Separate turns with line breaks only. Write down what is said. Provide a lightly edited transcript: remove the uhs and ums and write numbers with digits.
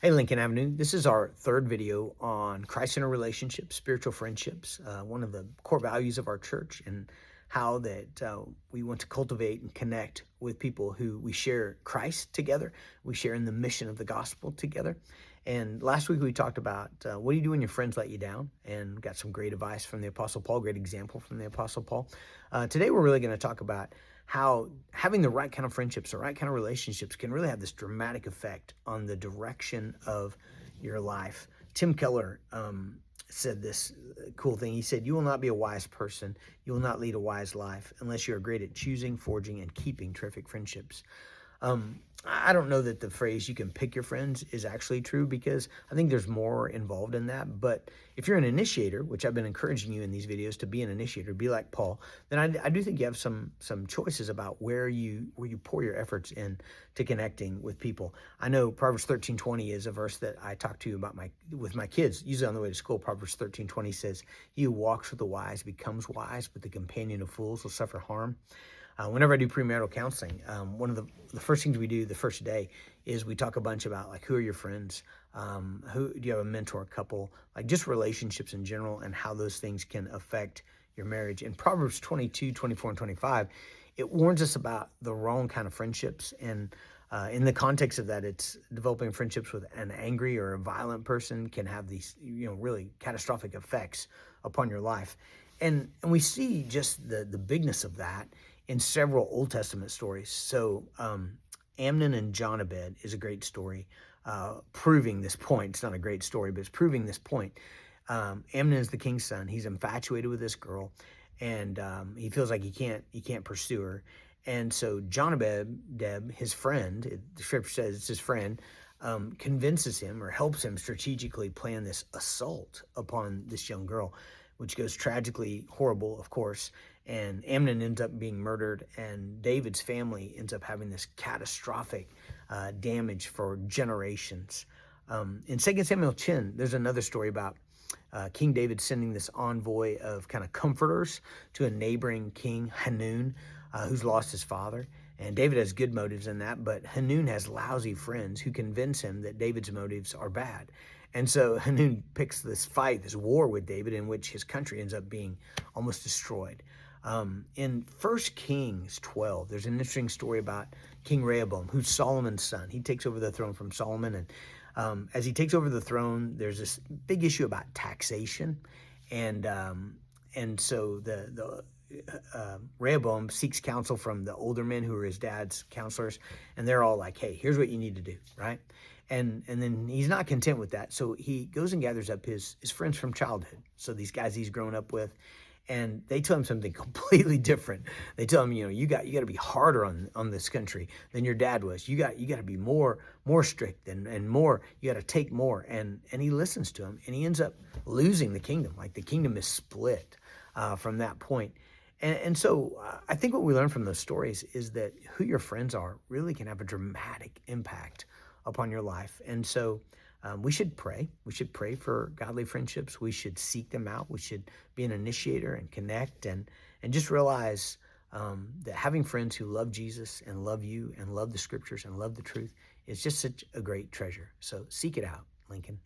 Hey, Lincoln Avenue. This is our third video on Christ-centered relationships, spiritual friendships, one of the core values of our church, and how that we want to cultivate and connect with people who we share Christ together. We share in the mission of the gospel together. And last week we talked about what do you do when your friends let you down, and got some great advice from the Apostle Paul, great example from the Apostle Paul. Today we're really going to talk about how having the right kind of friendships, the right kind of relationships can really have this dramatic effect on the direction of your life. Tim Keller said this cool thing. He said, "You will not be a wise person. You will not lead a wise life unless you are great at choosing, forging, and keeping terrific friendships." I don't know that the phrase "you can pick your friends" is actually true, because I think there's more involved in that. But if you're an initiator, which I've been encouraging you in these videos to be an initiator, be like Paul, then I do think you have some choices about where you pour your efforts in to connecting with people. I know Proverbs 13:20 is a verse that I talk to you about with my kids, usually on the way to school. Proverbs 13:20 says, "He who walks with the wise becomes wise, but the companion of fools will suffer harm." Whenever I do premarital counseling, one of the first things we do the first day is we talk a bunch about, like, who are your friends? Who do you have a mentor couple? Like, just relationships in general and how those things can affect your marriage. In Proverbs 22:24 and 25, it warns us about the wrong kind of friendships. And in the context of that, it's developing friendships with an angry or a violent person can have these, really catastrophic effects upon your life. And we see just the bigness of that in several Old Testament stories. So Amnon and Jonabed is a great story, proving this point. It's not a great story, but it's proving this point. Amnon is the king's son. He's infatuated with this girl, and he feels like he can't pursue her. And so Jonabed, his friend, the scripture says it's his friend, convinces him or helps him strategically plan this assault upon this young girl, which goes tragically horrible, of course. And Amnon ends up being murdered, and David's family ends up having this catastrophic damage for generations. In 2 Samuel 10, there's another story about King David sending this envoy of kind of comforters to a neighboring king, Hanun, who's lost his father. And David has good motives in that, but Hanun has lousy friends who convince him that David's motives are bad. And so Hanun picks this fight, this war with David, in which his country ends up being almost destroyed. In 1 Kings 12, there's an interesting story about King Rehoboam, who's Solomon's son. He takes over the throne from Solomon, and as he takes over the throne, there's this big issue about taxation, and so the Rehoboam seeks counsel from the older men who are his dad's counselors, and they're all like, "Hey, here's what you need to do," right? And then he's not content with that, so he goes and gathers up his friends from childhood. So these guys he's grown up with, and they tell him something completely different. They tell him, you got to be harder on this country than your dad was. You got to be more strict, and more. You got to take more. And he listens to him, and he ends up losing the kingdom. Like, the kingdom is split from that point. And so I think what we learn from those stories is that who your friends are really can have a dramatic impact upon your life. And so we should pray. We should pray for godly friendships. We should seek them out. We should be an initiator and connect, and just realize that having friends who love Jesus and love you and love the scriptures and love the truth is just such a great treasure. So seek it out, Lincoln.